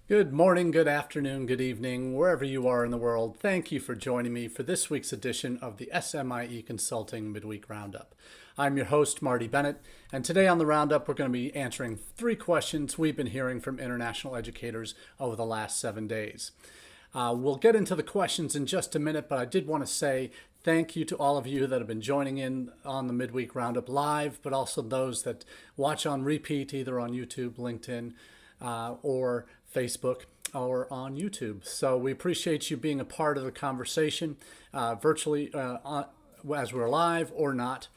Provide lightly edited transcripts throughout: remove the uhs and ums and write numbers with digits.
Good morning, good afternoon, good evening, wherever you are in the world. Thank you for joining me for this week's edition of the SMIE Consulting Midweek Roundup. I'm your host, Marty Bennett, and today on the Roundup, we're going to be answering 3 questions we've been hearing from international educators over the last 7 days. We'll get into the questions in just a minute, but I did want to say thank you to all of you that have been joining in on the Midweek Roundup live, but also those that watch on repeat, either on YouTube, LinkedIn, or Facebook or on YouTube. So we appreciate you being a part of the conversation virtually as we're live or not.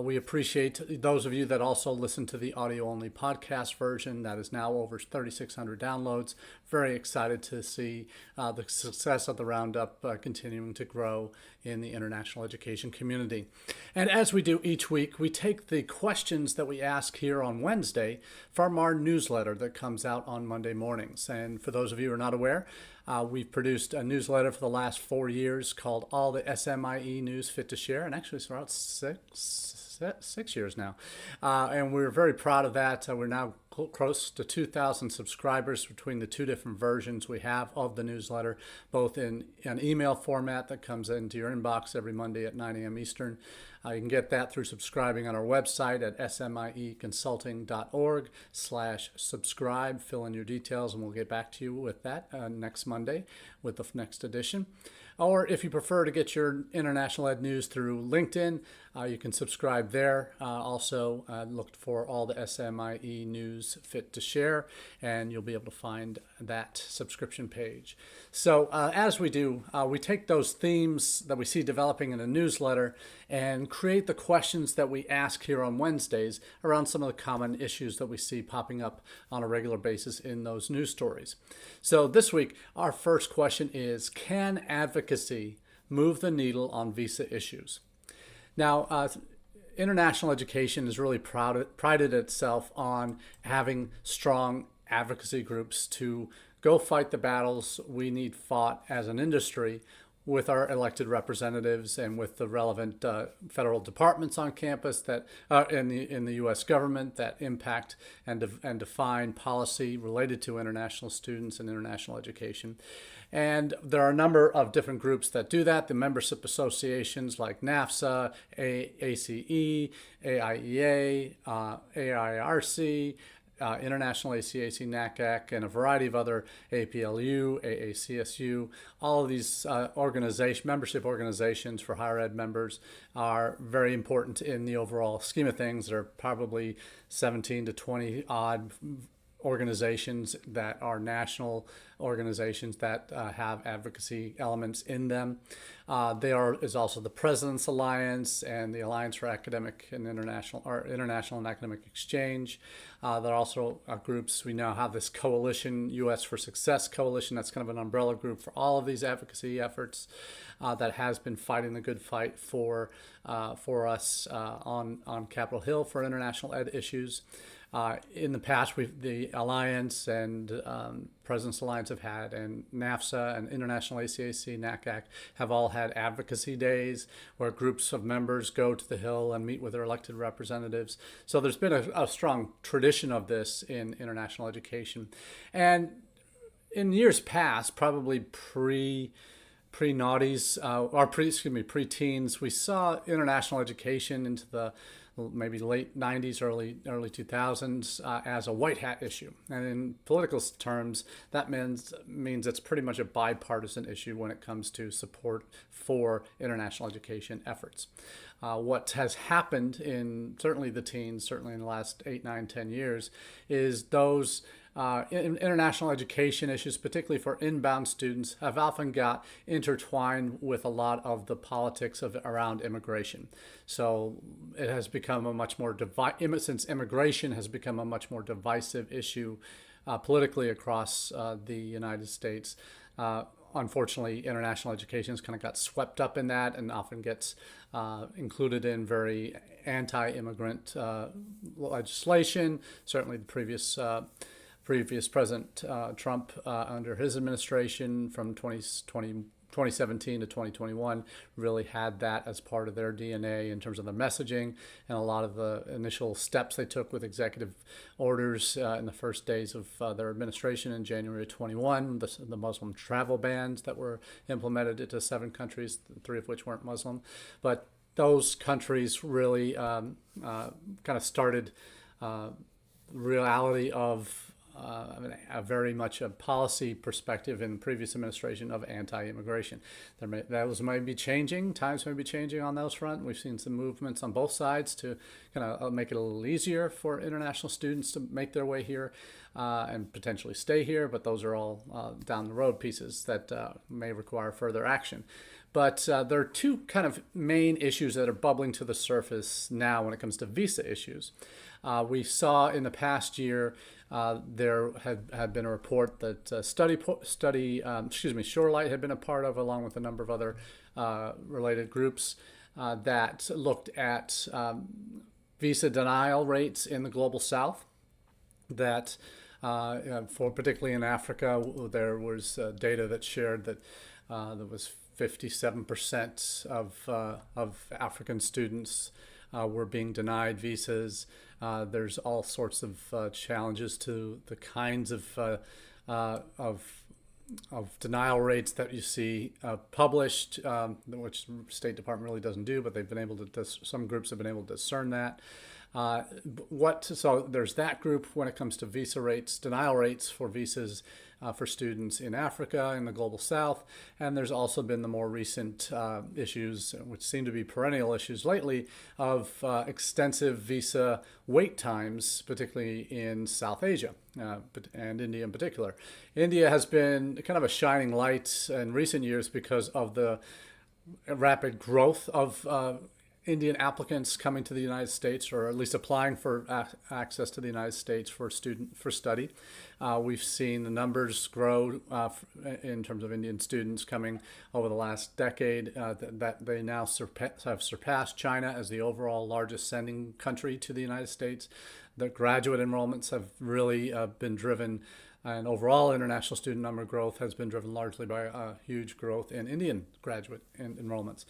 We appreciate those of you that also listen to the audio-only podcast version that is now over 3,600 downloads. Very excited to see the success of the Roundup continuing to grow in the international education community. And as we do each week, we take the questions that we ask here on Wednesday from our newsletter that comes out on Monday mornings. And for those of you who are not aware, we've produced a newsletter for the last 4 years called All the SMIE News Fit to Share, and actually it's about six years now. And we're very proud of that. We're now close to 2,000 subscribers between the 2 different versions we have of the newsletter, both in an email format that comes into your inbox every Monday at 9 a.m. Eastern. You can get that through subscribing on our website at smieconsulting.org/subscribe. Fill in your details and we'll get back to you with that next Monday with the next edition. Or if you prefer to get your international ed news through LinkedIn, you can subscribe there. Also, look for all the SMIE news fit to share, and you'll be able to find that subscription page. So as we do, we take those themes that we see developing in a newsletter and create the questions that we ask here on Wednesdays around some of the common issues that we see popping up on a regular basis in those news stories. So this week, our first question is, can advocacy move the needle on visa issues? Now, international education has really prided itself on having strong advocacy groups to go fight the battles we need fought as an industry with our elected representatives and with the relevant federal departments on campus that in the U.S. government that impact and define policy related to international students and international education. And there are a number of different groups that do that. The membership associations like NAFSA, ACE, AIEA, AIRC, International ACAC, NACAC, and a variety of other APLU, AACSU. All of these membership organizations for higher ed members are very important in the overall scheme of things. There are probably 17 to 20 odd organizations that are national organizations that have advocacy elements in them. There is also the President's Alliance and the Alliance for Academic and International and Academic Exchange. There are also groups. We now have this coalition, U.S. for Success Coalition. That's kind of an umbrella group for all of these advocacy efforts that has been fighting the good fight for us on Capitol Hill for international ed issues. In the past, the Alliance and President's Alliance have had, and NAFSA and International ACAC, NACAC have all had advocacy days where groups of members go to the Hill and meet with their elected representatives. So there's been a strong tradition of this in international education. And in years past, probably pre-teens, we saw international education into the maybe late 90s, early 2000s as a white hat issue. And in political terms, that means it's pretty much a bipartisan issue when it comes to support for international education efforts. What has happened in certainly the teens, certainly in the last 8, 9, 10 years, is those international education issues, particularly for inbound students, have often got intertwined with a lot of the politics around immigration. So it has become a much more since immigration has become a much more divisive issue politically across the United States. Unfortunately, international education has kind of got swept up in that and often gets included in very anti-immigrant legislation. Certainly the previous President Trump under his administration from 2020 2017 to 2021 really had that as part of their DNA in terms of the messaging and a lot of the initial steps they took with executive orders in the first days of their administration in January 21, the Muslim travel bans that were implemented into 7 countries, 3 of which weren't Muslim. But those countries really kind of started reality of a very much a policy perspective in the previous administration of anti-immigration. Those might be changing. Times may be changing on those fronts. We've seen some movements on both sides to kind of make it a little easier for international students to make their way here and potentially stay here. But those are all down the road pieces that may require further action. But there are 2 kind of main issues that are bubbling to the surface now when it comes to visa issues. We saw in the past year there had been a report that Shorelight had been a part of, along with a number of other related groups that looked at visa denial rates in the global south. That for particularly in Africa, there was data that shared that there was 57% of African students were being denied visas. There's all sorts of challenges to the kinds of denial rates that you see published, which the State Department really doesn't do, but they've been able to. Some groups have been able to discern that. So there's that group when it comes to visa rates, denial rates for visas for students in Africa, in the global south. And there's also been the more recent issues, which seem to be perennial issues lately, of extensive visa wait times, particularly in South Asia and India in particular. India has been kind of a shining light in recent years because of the rapid growth of Indian applicants coming to the United States, or at least applying for access to the United States for study. We've seen the numbers grow in terms of Indian students coming over the last decade, that they now have surpassed China as the overall largest sending country to the United States. The graduate enrollments have really been driven, and overall international student number growth has been driven largely by a huge growth in Indian graduate enrollments.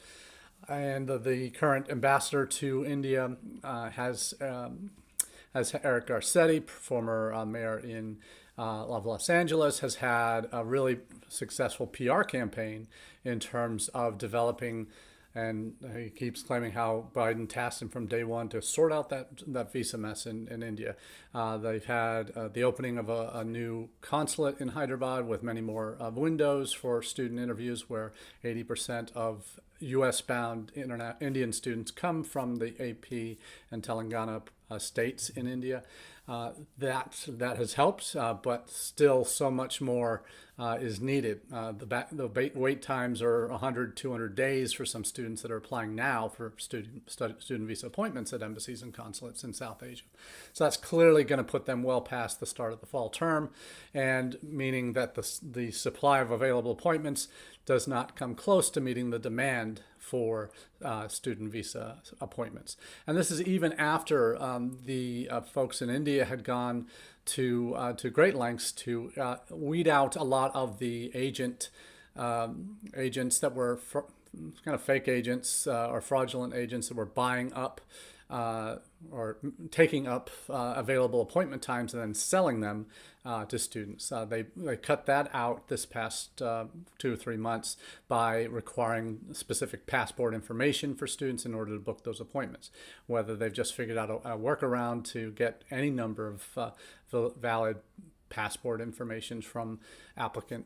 And the current ambassador to India has Eric Garcetti, former mayor of Los Angeles, has had a really successful PR campaign in terms of developing, and he keeps claiming how Biden tasked him from day one to sort out that visa mess in India. They've had the opening of a new consulate in Hyderabad with many more windows for student interviews, where 80% of U.S.-bound Indian students come from the AP and Telangana states in India. That has helped, but still so much more is needed. The wait times are 100, 200 days for some students that are applying now for student visa appointments at embassies and consulates in South Asia. So that's clearly going to put them well past the start of the fall term, and meaning that the supply of available appointments does not come close to meeting the demand for student visa appointments. And this is even after the folks in India had gone to great lengths to weed out a lot of the agents that were kind of fake agents or fraudulent agents that were buying up or taking up available appointment times and then selling them to students. They cut that out this past 2 or 3 months by requiring specific passport information for students in order to book those appointments. Whether they've just figured out a workaround to get any number of valid passport information from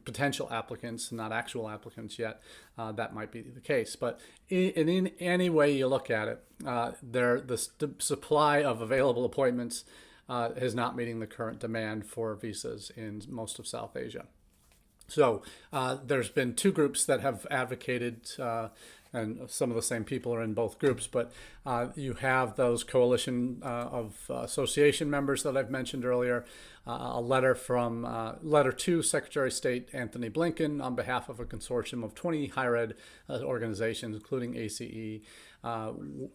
potential applicants, not actual applicants yet, that might be the case. But in any way you look at it, the supply of available appointments is not meeting the current demand for visas in most of South Asia. So there's been 2 groups that have advocated, and some of the same people are in both groups, but you have those coalition of association members that I've mentioned earlier, a letter to Secretary of State Anthony Blinken on behalf of a consortium of 20 higher ed organizations, including ACE,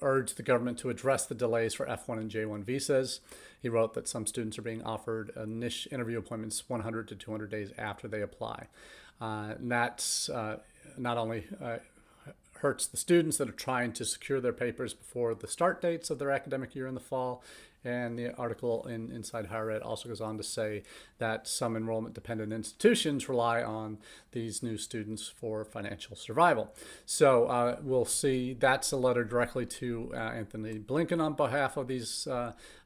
urged the government to address the delays for F1 and J1 visas. He wrote that some students are being offered initial interview appointments 100 to 200 days after they apply. And that's not only hurts the students that are trying to secure their papers before the start dates of their academic year in the fall. And the article in Inside Higher Ed also goes on to say that some enrollment-dependent institutions rely on these new students for financial survival. So we'll see. That's a letter directly to Anthony Blinken on behalf of these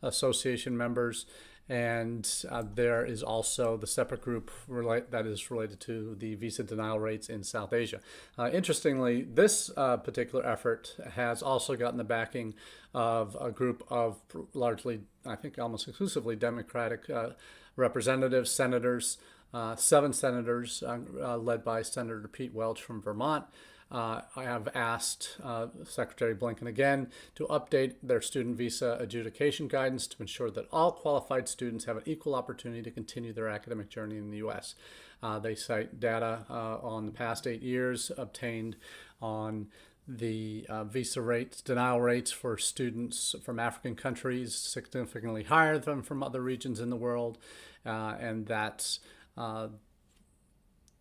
association members. And there is also the separate group that is related to the visa denial rates in South Asia. Interestingly, this particular effort has also gotten the backing of a group of largely, I think almost exclusively Democratic representatives, senators, 7 senators led by Senator Pete Welch from Vermont. I have asked Secretary Blinken again to update their student visa adjudication guidance to ensure that all qualified students have an equal opportunity to continue their academic journey in the U.S. They cite data on the past 8 years obtained on the visa rates, denial rates for students from African countries, significantly higher than from other regions in the world, and that's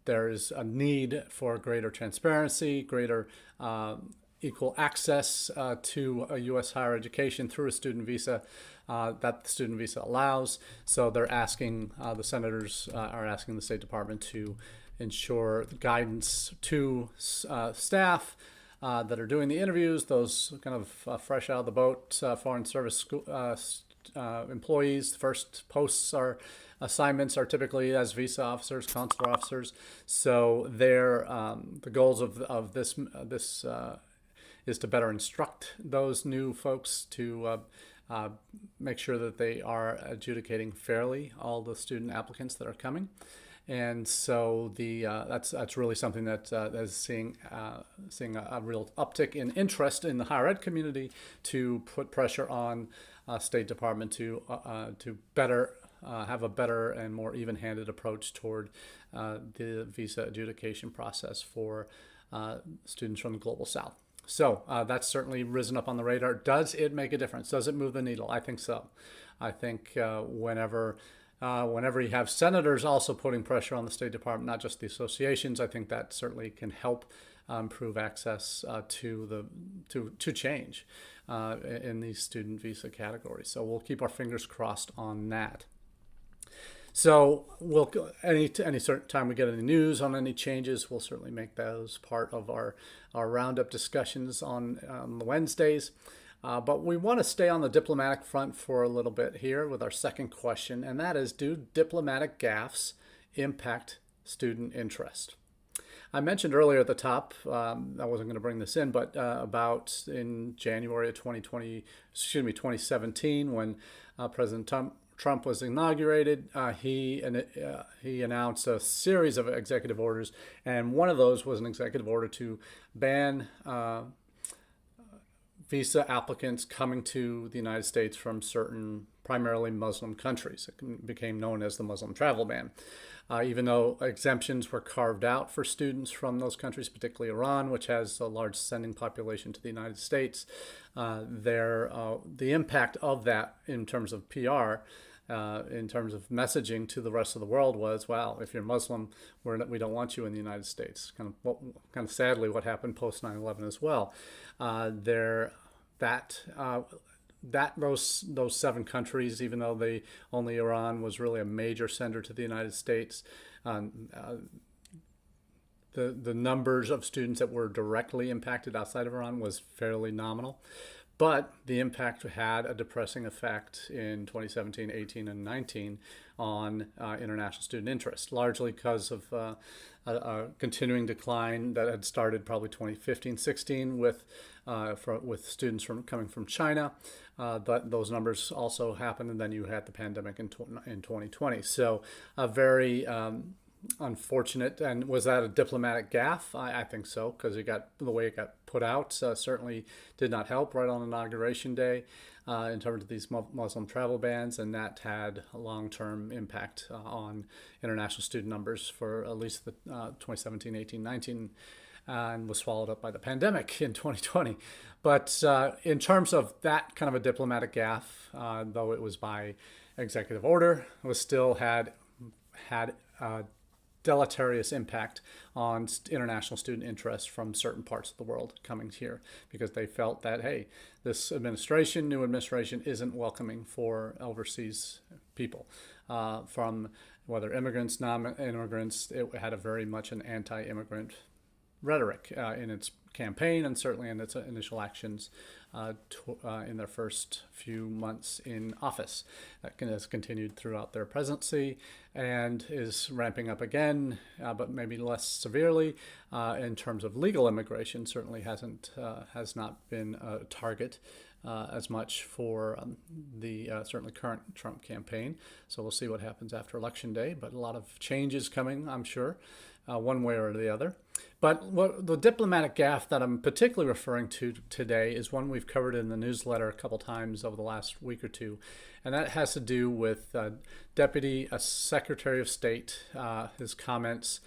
there is a need for greater transparency, greater equal access to a U.S. higher education through a student visa that the student visa allows. So they're asking, the senators are asking the State Department to ensure guidance to staff that are doing the interviews, those kind of fresh out of the boat foreign service school, employees. The first assignments are typically as visa officers, consular officers. So the goals of this is to better instruct those new folks to make sure that they are adjudicating fairly all the student applicants that are coming. And so that's really something that is seeing a real uptick in interest in the higher ed community to put pressure on State Department to better have a better and more even-handed approach toward the visa adjudication process for students from the Global South. So that's certainly risen up on the radar. Does it make a difference? Does it move the needle? I think so. I think whenever you have senators also putting pressure on the State Department, not just the associations, I think that certainly can help improve access to change in these student visa categories. So we'll keep our fingers crossed on that. So any certain time we get any news on any changes, we'll certainly make those part of our roundup discussions on the Wednesdays. But we want to stay on the diplomatic front for a little bit here with our second question, and that is, do diplomatic gaffes impact student interest? I mentioned earlier at the top, I wasn't going to bring this in, but about in January of 2017, when President Trump was inaugurated, he announced a series of executive orders, and one of those was an executive order to ban visa applicants coming to the United States from certain primarily Muslim countries. It became known as the Muslim travel ban. Even though exemptions were carved out for students from those countries, particularly Iran, which has a large sending population to the United States, the impact of that in terms of PR, in terms of messaging to the rest of the world was, wow, if you're Muslim, we don't want you in the United States. Kind of sadly what happened post 9/11 as well. Those 7 countries, even though only Iran was really a major sender to the United States, the numbers of students that were directly impacted outside of Iran was fairly nominal. But the impact had a depressing effect in 2017, 18, and 19 on international student interest, largely because of a continuing decline that had started probably 2015, 16 with students coming from China. But those numbers also happened, and then you had the pandemic in 2020. So a very unfortunate. And was that a diplomatic gaffe? I think so, because the way it got put out certainly did not help right on Inauguration Day in terms of these Muslim travel bans, and that had a long-term impact on international student numbers for at least the 2017, 18, 19, and was swallowed up by the pandemic in 2020. But in terms of that kind of a diplomatic gaffe, though it was by executive order, it was still had deleterious impact on international student interest from certain parts of the world coming here, because they felt that, hey, this administration, new administration, isn't welcoming for overseas people, from whether immigrants, non-immigrants. It had a very much an anti-immigrant rhetoric in its campaign, and certainly in its initial actions in their first few months in office. That has continued throughout their presidency and is ramping up again, but maybe less severely. In terms of legal immigration, certainly has not been a target as much for the certainly current Trump campaign. So we'll see what happens after Election Day, but a lot of changes coming, I'm sure, one way or the other. But the diplomatic gaffe that I'm particularly referring to today is one we've covered in the newsletter a couple times over the last week or two, and that has to do with Deputy Secretary of State, his comments.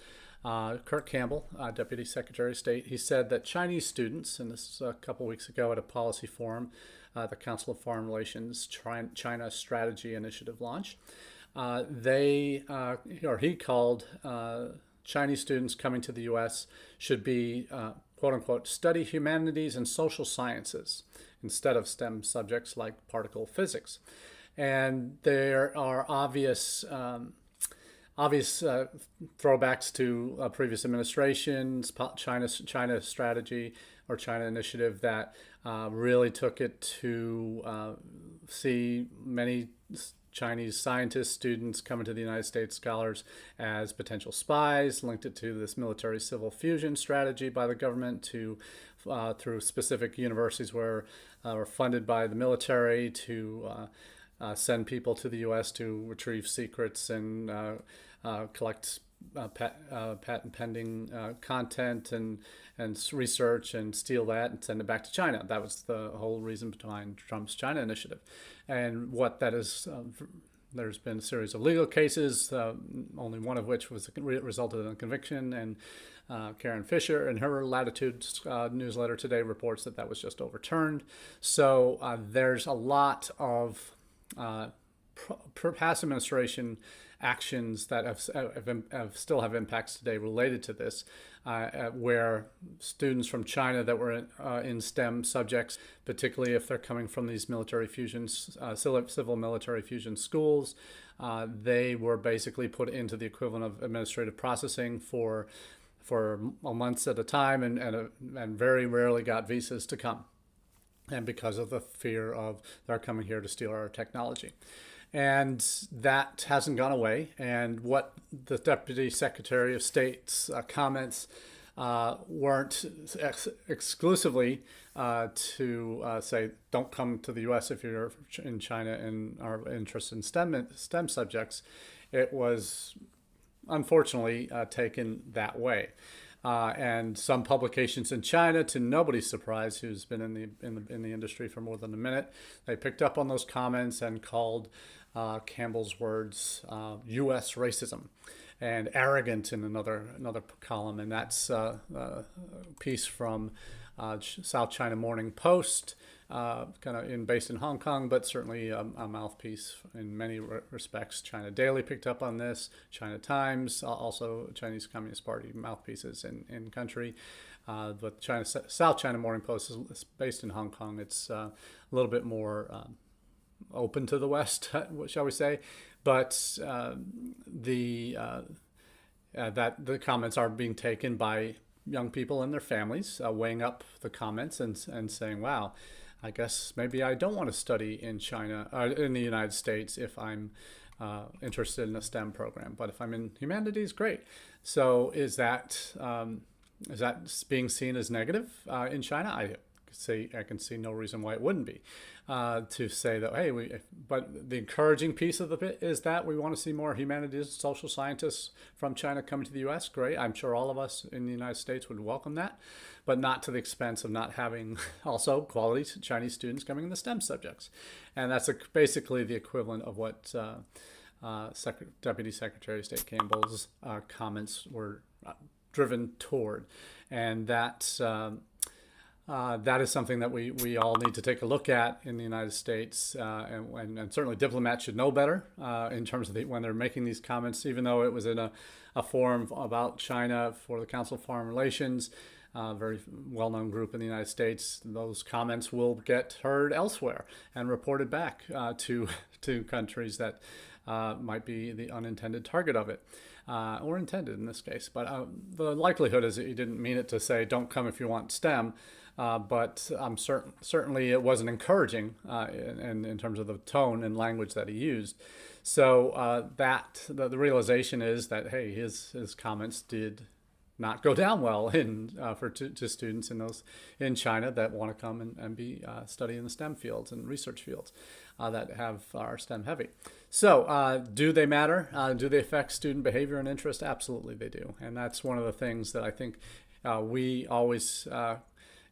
Kurt Campbell, Deputy Secretary of State, he said that Chinese students, and this is a couple weeks ago at a policy forum, the Council of Foreign Relations China Strategy Initiative launch, he called Chinese students coming to the U.S. should be, quote unquote, study humanities and social sciences instead of STEM subjects like particle physics. And there are obvious throwbacks to previous administrations, China strategy or China initiative that really took it to see many Chinese scientists, students coming to the United States, scholars, as potential spies, linked it to this military-civil fusion strategy by the government through specific universities where were funded by the military to send people to the U.S. to retrieve secrets and collect patent pending content and research and steal that and send it back to China. That was the whole reason behind Trump's China initiative. And what that is, there's been a series of legal cases, only one of which resulted in a conviction. And Karen Fisher, in her Latitude newsletter today, reports that was just overturned. So there's a lot of past administration actions that still have impacts today related to this, where students from China that were in STEM subjects, particularly if they're coming from these military fusions, civil military fusion schools, they were basically put into the equivalent of administrative processing for months at a time, and very rarely got visas to come, and because of the fear of they're coming here to steal our technology. And that hasn't gone away. And what the Deputy Secretary of State's comments weren't exclusively to say, don't come to the U.S. if you're in China and are interested in STEM subjects. It was unfortunately taken that way. And some publications in China, to nobody's surprise, who's been in the industry for more than a minute, they picked up on those comments and called Campbell's words U.S. racism and arrogant in another column. And that's a piece from South China Morning Post, based in Hong Kong, but certainly a mouthpiece in many respects. China Daily picked up on this, China Times, also Chinese Communist Party mouthpieces in country. But South China Morning Post is based in Hong Kong. It's a little bit more open to the West, shall we say, but the comments are being taken by young people and their families, weighing up the comments and saying, wow, I guess maybe I don't want to study in China, in the United States, if I'm interested in a STEM program. But if I'm in humanities, great. So is that being seen as negative in China? I can see no reason why it wouldn't be. To say that, hey, but the encouraging piece of it is that we want to see more humanities, social scientists from China coming to the U.S. Great. I'm sure all of us in the United States would welcome that, but not to the expense of not having also quality Chinese students coming in the STEM subjects. And that's basically the equivalent of what Deputy Secretary of State Campbell's comments were driven toward. And that that is something that we all need to take a look at in the United States, and certainly diplomats should know better in terms of when they're making these comments, even though it was in a forum about China for the Council of Foreign Relations, a very well-known group in the United States. Those comments will get heard elsewhere and reported back to countries that might be the unintended target of it. Or intended in this case. But the likelihood is that he didn't mean it to say, don't come if you want STEM. But I'm certainly it wasn't encouraging in terms of the tone and language that he used. So the realization is that, hey, his comments did not go down well to students in China that want to come and be studying the STEM fields and research fields that are STEM heavy. So do they matter? Do they affect student behavior and interest? Absolutely they do. And that's one of the things that I think we always,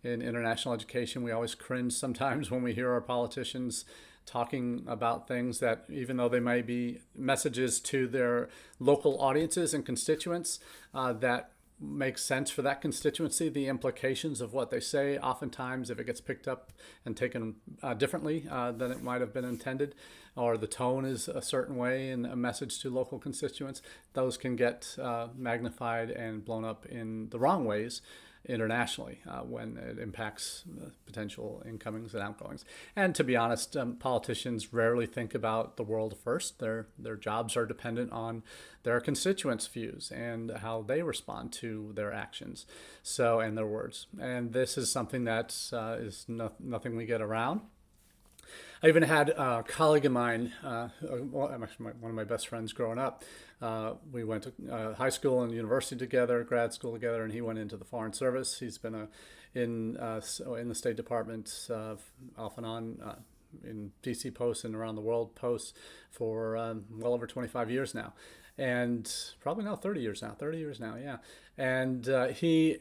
in international education, we always cringe sometimes when we hear our politicians talking about things that, even though they may be messages to their local audiences and constituents that make sense for that constituency, the implications of what they say, oftentimes if it gets picked up and taken differently than it might have been intended, or the tone is a certain way in a message to local constituents, those can get magnified and blown up in the wrong ways internationally when it impacts potential incomings and outgoings. And to be honest, politicians rarely think about the world first. Their jobs are dependent on their constituents' views and how they respond to their actions, and their words. And this is something that is nothing we get around. I even had a colleague of mine, one of my best friends growing up. We went to high school and university together, grad school together, and he went into the Foreign Service. He's been in the State Department off and on in DC posts and around the world posts for well over 25 years now. And probably now 30 years now, yeah. And he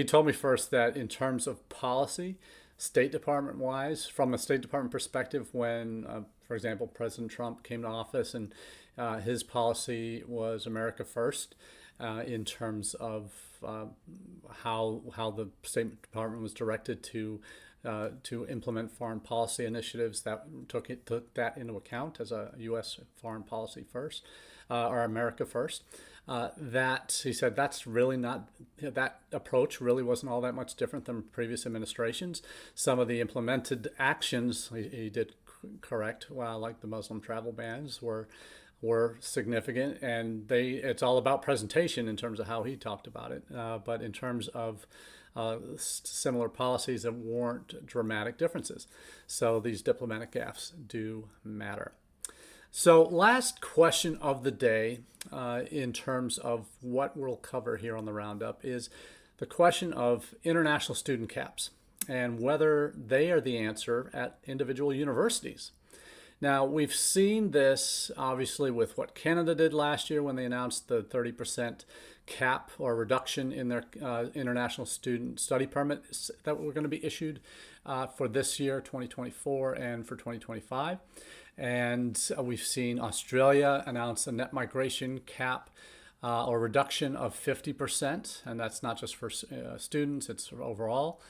told me first that in terms of policy, State Department wise, from a State Department perspective, when, for example, President Trump came to office and his policy was America first in terms of how the State Department was directed to implement foreign policy initiatives that took that into account as a U.S. foreign policy first, or America first. That he said that's really not, that approach really wasn't all that much different than previous administrations. Some of the implemented actions he did correct, like the Muslim travel bans were significant, and it's all about presentation in terms of how he talked about it. But in terms of similar policies, there weren't dramatic differences. So these diplomatic gaffes do matter. So last question of the day in terms of what we'll cover here on the Roundup is the question of international student caps and whether they are the answer at individual universities. Now, we've seen this obviously with what Canada did last year when they announced the 30% cap or reduction in their international student study permits that were going to be issued for this year, 2024, and for 2025. And we've seen Australia announce a net migration cap or reduction of 50%, and that's not just for students, it's overall.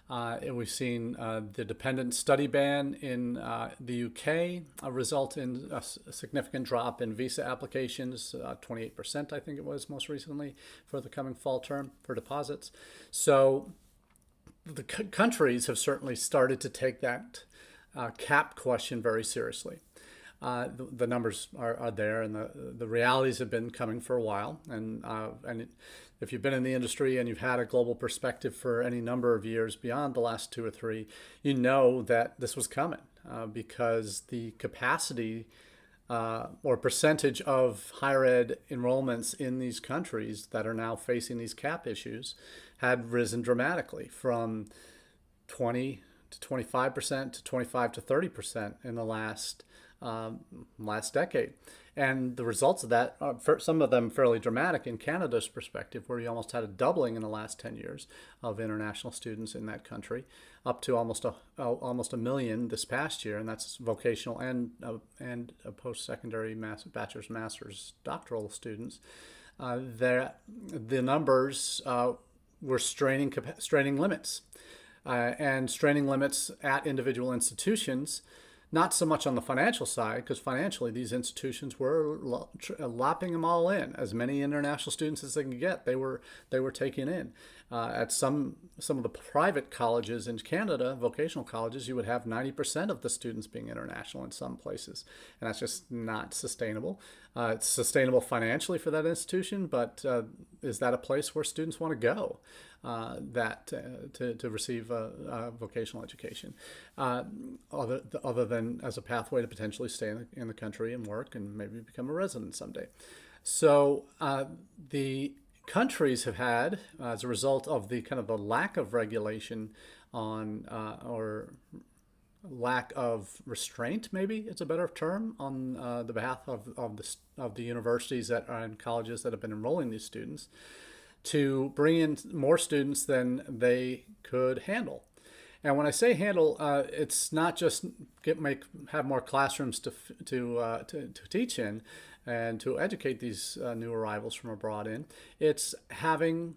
And we've seen the dependent study ban in the UK result in a significant drop in visa applications, 28% I think it was most recently for the coming fall term for deposits. So the countries have certainly started to take that cap question very seriously. The numbers are there, and the realities have been coming for a while. And if you've been in the industry and you've had a global perspective for any number of years beyond the last 2 or 3, you know that this was coming because the capacity or percentage of higher ed enrollments in these countries that are now facing these cap issues had risen dramatically from 20 to 25% to 25 to 30% in the last decade. And the results of that are, some of them fairly dramatic in Canada's perspective, where you almost had a doubling in the last 10 years of international students in that country, up to almost a million this past year, and that's vocational and post-secondary bachelor's, master's, doctoral students. The numbers we're straining limits and straining limits at individual institutions. Not so much on the financial side, because financially these institutions were lopping them all in. As many international students as they can get, they were taking in. At some of the private colleges in Canada, vocational colleges, you would have 90% of the students being international in some places, and that's just not sustainable. It's sustainable financially for that institution, but is that a place where students want to go? To receive a vocational education, other than as a pathway to potentially stay in the country and work and maybe become a resident someday. So the countries have had, as a result of the kind of the lack of regulation on or lack of restraint, maybe it's a better term, on the behalf of the universities that are in colleges that have been enrolling these students, to bring in more students than they could handle. And when I say handle, it's not just have more classrooms to teach in and to educate these new arrivals from abroad in. It's having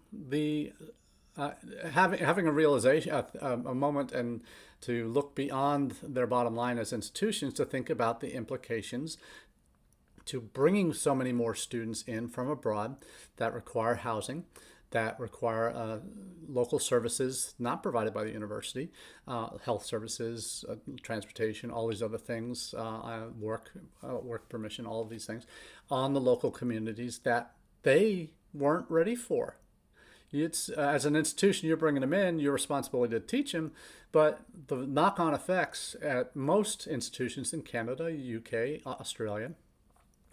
having a realization, a moment, and to look beyond their bottom line as institutions, to think about the implications to bringing so many more students in from abroad that require housing, that require local services not provided by the university, health services, transportation, all these other things, work permission, all of these things, on the local communities that they weren't ready for. It's as an institution, you're bringing them in, your responsibility to teach them, but the knock-on effects at most institutions in Canada, UK, Australia,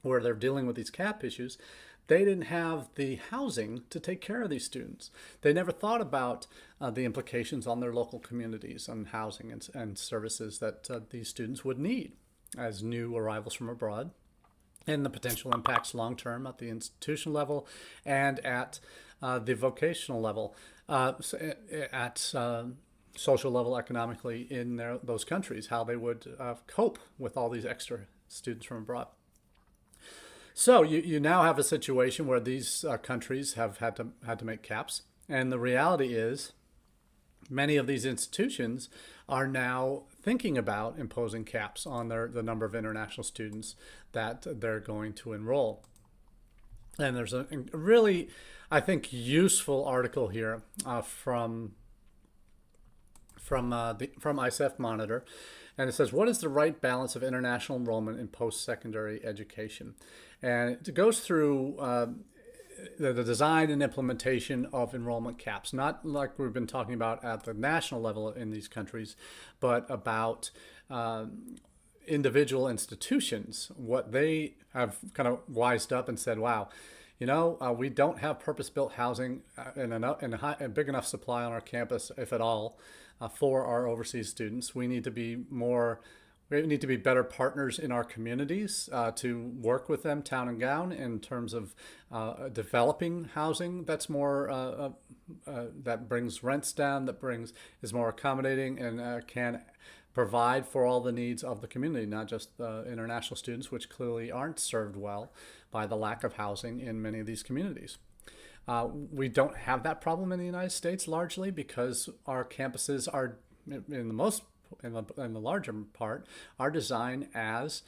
where they're dealing with these cap issues, they didn't have the housing to take care of these students. They never thought about the implications on their local communities on housing and services that these students would need as new arrivals from abroad, and the potential impacts long-term at the institutional level and at the vocational level, at social level economically in those countries, how they would cope with all these extra students from abroad. So you now have a situation where these countries have had to make caps, and the reality is many of these institutions are now thinking about imposing caps on the number of international students that they're going to enroll. And there's a really, I think, useful article here from ICEF Monitor. And it says, what is the right balance of international enrollment in post-secondary education? And it goes through the design and implementation of enrollment caps, not like we've been talking about at the national level in these countries, but about individual institutions, what they have kind of wised up and said, wow, we don't have purpose-built housing in a big enough supply on our campus, if at all, for our overseas students. We need to be better partners in our communities to work with them town and gown in terms of developing housing that's more that brings rents down, is more accommodating, and can provide for all the needs of the community, not just international students, which clearly aren't served well by the lack of housing in many of these communities. We don't have that problem in the United States largely because our campuses are, in the larger part, are designed as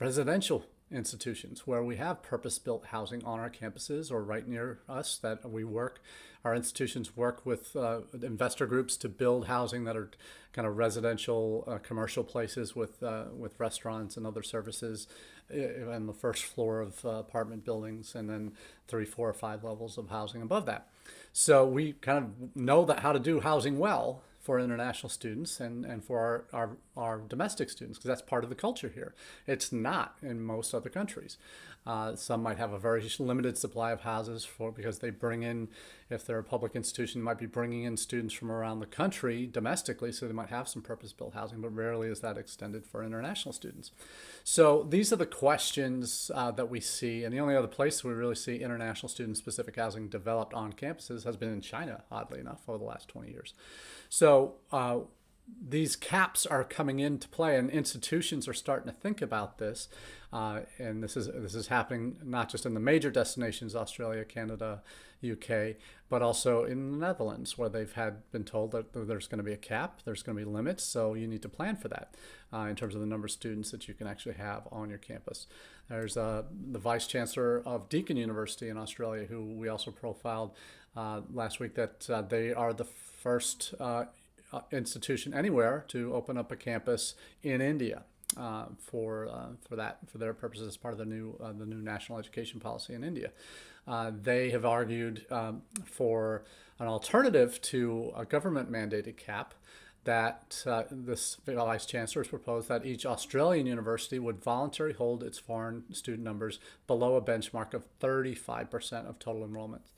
residential institutions where we have purpose-built housing on our campuses or right near us that we work. Our institutions work with investor groups to build housing that are kind of residential, commercial places with restaurants and other services on the first floor of apartment buildings, and then 3, 4, or 5 levels of housing above that. So we kind of know how to do housing well for international students and for our domestic students, because that's part of the culture here. It's not in most other countries. Some might have a very limited supply of houses because they bring in, if they're a public institution, might be bringing in students from around the country domestically, so they might have some purpose-built housing, but rarely is that extended for international students. So these are the questions that we see, and the only other place we really see international student-specific housing developed on campuses has been in China, oddly enough, over the last 20 years. So these caps are coming into play, and institutions are starting to think about this. And this is happening not just in the major destinations, Australia, Canada, UK, but also in the Netherlands, where they've been told that there's going to be a cap, there's going to be limits, so you need to plan for that in terms of the number of students that you can actually have on your campus. There's the Vice Chancellor of Deakin University in Australia, who we also profiled last week, that they are the first institution anywhere to open up a campus in India for their purposes as part of the new national education policy in India. They have argued for an alternative to a government mandated cap, that this Vice Chancellor has proposed that each Australian university would voluntarily hold its foreign student numbers below a benchmark of 35% of total enrollments.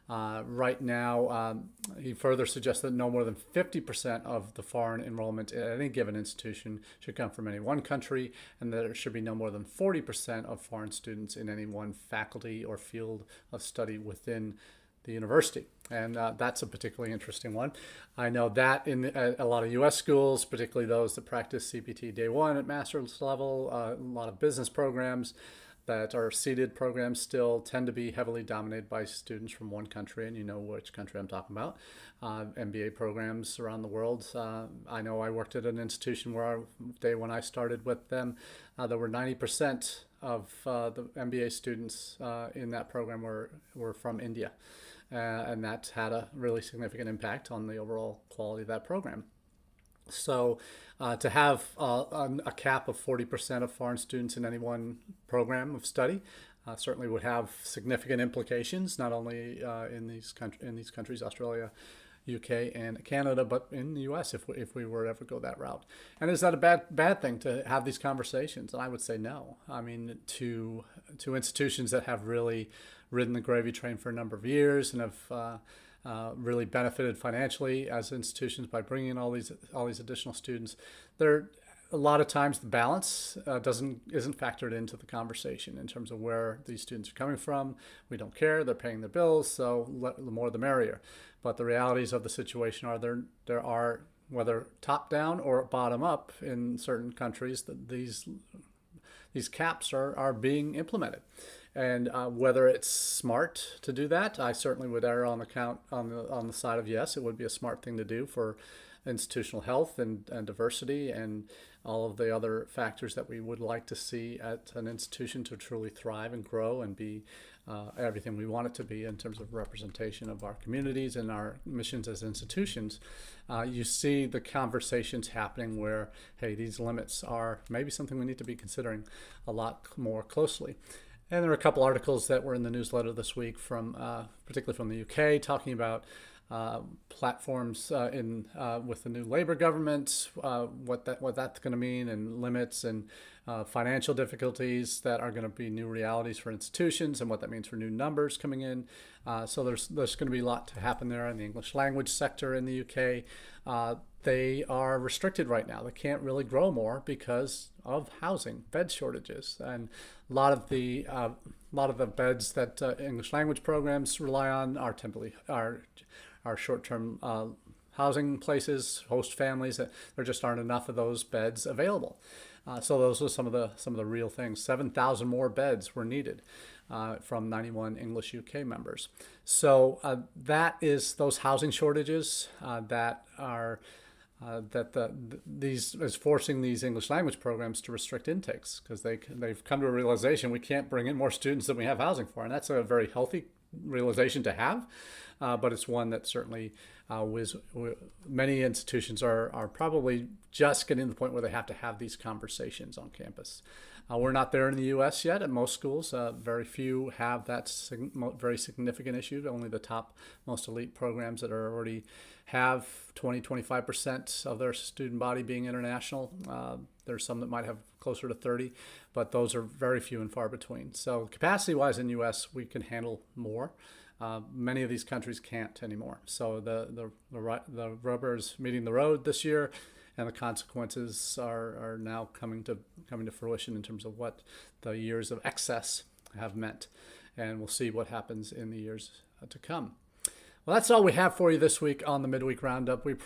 Right now, he further suggests that no more than 50% of the foreign enrollment at any given institution should come from any one country, and that there should be no more than 40% of foreign students in any one faculty or field of study within the university. And that's a particularly interesting one. I know that in a lot of U.S. schools, particularly those that practice CPT Day 1 at master's level, a lot of business programs that are seated programs still tend to be heavily dominated by students from one country, and you know which country I'm talking about. MBA programs around the world. I know I worked at an institution where when I started with them, there were 90% of the MBA students in that program were from India. And that had a really significant impact on the overall quality of that program. So to have a cap of 40% of foreign students in any one program of study certainly would have significant implications, not only in these countries, Australia, UK, and Canada, but in the US if we were to ever go that route. And is that a bad thing to have these conversations? And I would say no. I mean, to institutions that have really ridden the gravy train for a number of years and have really benefited financially as institutions by bringing in all these additional students, a lot of times the balance isn't factored into the conversation in terms of where these students are coming from. We don't care; they're paying their bills, so the more the merrier. But the realities of the situation are there are, whether top down or bottom up in certain countries, that these caps are being implemented. And whether it's smart to do that, I certainly would err on the side of yes, it would be a smart thing to do for institutional health and diversity and all of the other factors that we would like to see at an institution to truly thrive and grow and be everything we want it to be in terms of representation of our communities and our missions as institutions. You see the conversations happening where, hey, these limits are maybe something we need to be considering a lot more closely. And there are a couple articles that were in the newsletter this week particularly from the UK, talking about platforms with the new Labour government, what that's going to mean, and limits and financial difficulties that are going to be new realities for institutions, and what that means for new numbers coming in. So there's going to be a lot to happen there in the English language sector in the UK. They are restricted right now. They can't really grow more because of housing, bed shortages, and a lot of the beds that English language programs rely on are short-term housing places, host families. There just aren't enough of those beds available. So those are some of the real things. 7,000 more beds were needed from 91 English UK members. So that is those housing shortages that are is forcing these English language programs to restrict intakes, because they've come to a realization we can't bring in more students than we have housing for, and that's a very healthy realization to have, but it's one that certainly many institutions are probably just getting to the point where they have to have these conversations on campus. We're not there in the U.S. yet at most schools. Very few have that very significant issue. Only the top, most elite programs that already have 20-25% of their student body being international. There's some that might have closer to 30, but those are very few and far between. So capacity-wise in the U.S., we can handle more. Many of these countries can't anymore. So the rubber is meeting the road this year, and the consequences are now coming to fruition in terms of what the years of excess have meant. And we'll see what happens in the years to come. Well, that's all we have for you this week on the Midweek Roundup. We appreciate